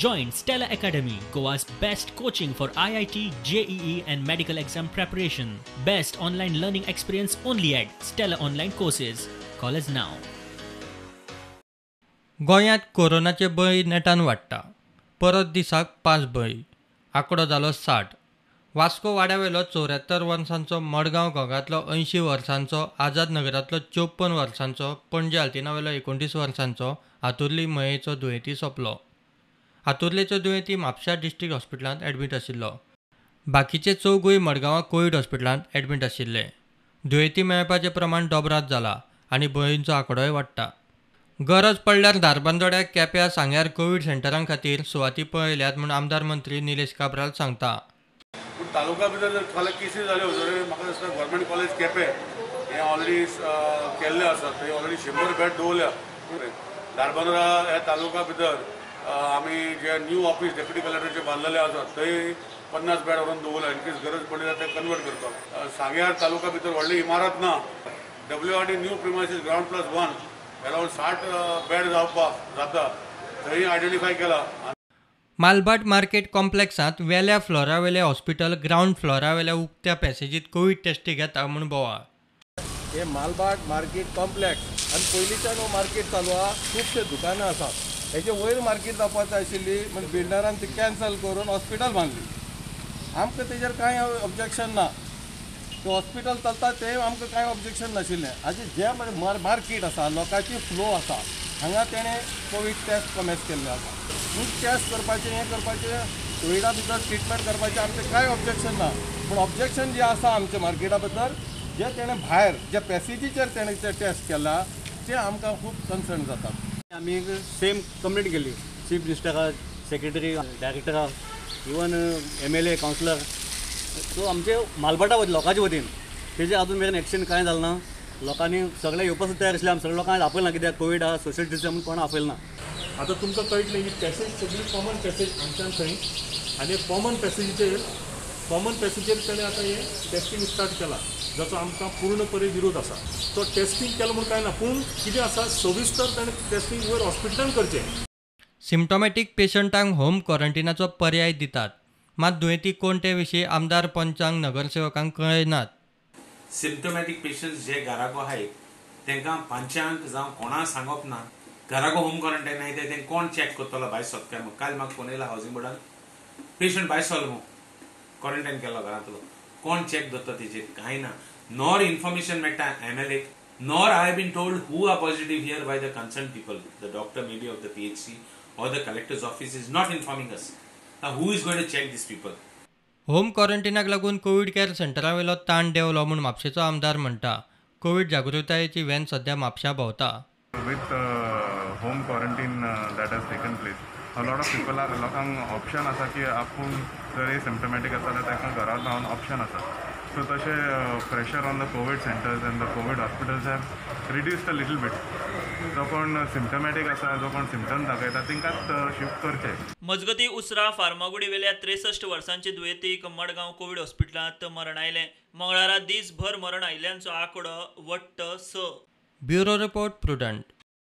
Join Stella Academy, Goa's best coaching for IIT, JEE and medical exam preparation. Best online learning experience only at Stella Online Courses. Call us now. गोंयांत कोरोनाचे बळी नेटान वाडटा. परत दिसाक 5 बळी. आंकडो जालो 60. वास्को वाड्यावेलो 74 वर्सांचो, मडगांव घोगांतलो 80 वर्सांचो, आझाद नगरांतलो 54 वर्सांचो, पणजे आल्तिनावेलो 29 वर्सांचो हातुर्ली मयेचो दुयेंती सोंपलो. हातुर्लेचो दुयेंती म्हापशा डिस्ट्रिक्ट हॉस्पिटलांत एडमीट आशिल्लो. बाकीचे चौगूय मडगांवां कोवीड हॉस्पिटलांत एडमीट आशिल्ले. दुयेंती मेळपाचें प्रमाण दोबरात जाला आनी बळींचो आंकडोय वाडटा. गरज पडल्यार धारबांदोड्याक, केप्यां, सांग्यार कोवीड सेंटरां खातीर सुवाती पळयल्यात म्हूण आमदार मंत्री निलेश काब्राल सांगता. तालुका भितर जर थोडे केसीस जाल्यो जाल्यार म्हाका दिसता गव्हर्मेंट कॉलेज केपें हें ऑलरेडी केल्लें आसा. थंय ऑलरेडी 100 बेड दवरल्या. धारबांदोडा ह्या तालुका भितर आमी जे न्यू ऑफिस डेप्युटी कलेक्टरचे बांदलेले आसा थंय 50 बेड व्हरून दवरल्या. इनकेस गरज पडली जाल्यार ते कन्वर्ट करता. सांग्यार तालुका भितर व्हडली इमारत ना. WRD new premises ground plus 1 around 60 bed जावपाक जाता. थंय आयडेंटिफाय केला. मालबाट मार्केट कॉम्प्लेक्सांत वेल्या फ्लोरावेलें हॉस्पिटल ग्राउंड फ्लोरावेल्या उक्त्या पॅसेजींत कोवीड टेस्टी घेता म्हूण बोवाळ. हे मालबाट मार्केट कॉम्प्लेक्स आनी पयलींच्यान हो मार्केट चालू आहा. खुबशे दुकानां आसात. हेचे वयर मार्केट जावपाची आशिल्ली पण बिल्डरान ती कॅन्सल करून हॉस्पिटल बांदली. आमकां तेजेर कांय ऑब्जेक्शन ना. ते हॉस्पिटल चलता ते आमकां कांय ऑब्जेक्शन नाशिल्लें. हाजे जे मार्केट आसा, लोकांची फ्लो आसा, हांगा तेणें कोवीड टेस्ट कमेस केल्ले आसा. टेस्ट करपाचें, हें करपाचें, कोविडा भितर ट्रिटमेंट करपाचें आमचें कांय ऑब्जेक्शन ना. पूण ऑब्जेक्शन जें आसा आमच्या मार्केटा भितर जे तेणें भायर ज्या पॅसेजीचेर तेणें ते टेस्ट केला ते आमकां खूब कन्सर्न जाता. आमी सेम कंप्लेंट केली चीफ मिनिस्टराक, सेक्रेटरी, डायरेक्टराक, इवन MLA, कावन्सिलर. सो आमचे मालबाटा लोकांचे वतीन तेजे अजून मेरेन एक्शन कांय जालें ना. लोकांनी सगळे येवपासून तयार आसले. आमी सगळे लोकांक आपयला कित्याक कोवीड आहा, सोशल डिस्टन्स कोणा आपयला ना. आता तुमकां कळटलें ही पॅसेज सगळी कॉमन पॅसेज आमच्यान थंय आनी कॉमन पॅसेजीचेर ताणें आतां हें टेस्टींग स्टार्ट केला जाचो आमकां पूर्णपणे विरोध आसा. तो टेस्टींग केलो म्हूण कांय ना, पूण कितें आसा सविस्तर ताणें टेस्टींग वयर हॉस्पिटलांत करचें. सिम्टोमॅटीक पेशंटांक होम क्वॉरंटायनाचो पर्याय दितात. मात दुयेंती कोण ते विशीं आमदार, पंचांक, नगरसेवकांक कळयनात. सिम्टोमॅटीक पेशंट्स जे घराको आहाय तांकां पंचांक जावं कोणा सांगप ना. घराको होम क्वॉरंटायन आहाय ते कोण चॅक करतलो भायर सोदता. काल म्हाका फोन येयला हावजिंग बोर्डान, पेशंट भायर सरलो क्वॉरंटायन केलो घरांतलो. कोण चॅक धरता तेजेर कांय ना. नॉर इन्फॉर्मेशन मेळटा MLA, nor I have been told who are positive here by the concern people. The doctor may be of the PHC or the collector's office is not informing us. Now who is going to check these people? Home क्वॉरंटायनाक लागून covid care सेंटरावेलो ताण देंवलो म्हूण म्हापशेचो आमदार म्हणटा. Covid जागृतायेची van सध्या म्हापशा भोंवता. With home quarantine that has taken place, a lot of people are लोकांक ऑप्शन आसा की आपूण जर सिम्टोमॅटीक आसा जाल्यार ताका घरांत रावन ऑप्शन आसा. सो तशें pressure on the covid centres and the covid hospitals have reduced a little bit. जो कोण सिम्टोमॅटीक आसा, जो कोण सिम्टम्स दाखयता तांकांच शिफ्ट करचे. मजगती उसरा फार्मागुडी वेल्या 63 वर्सांचे दुयेंतीक मडगांव कोवीड हॉस्पिटलांत मरण आयलें. मंगळारा दीसभर मरण आयल्यांचो आंकडो वट्ट 6. Bureau report prudent.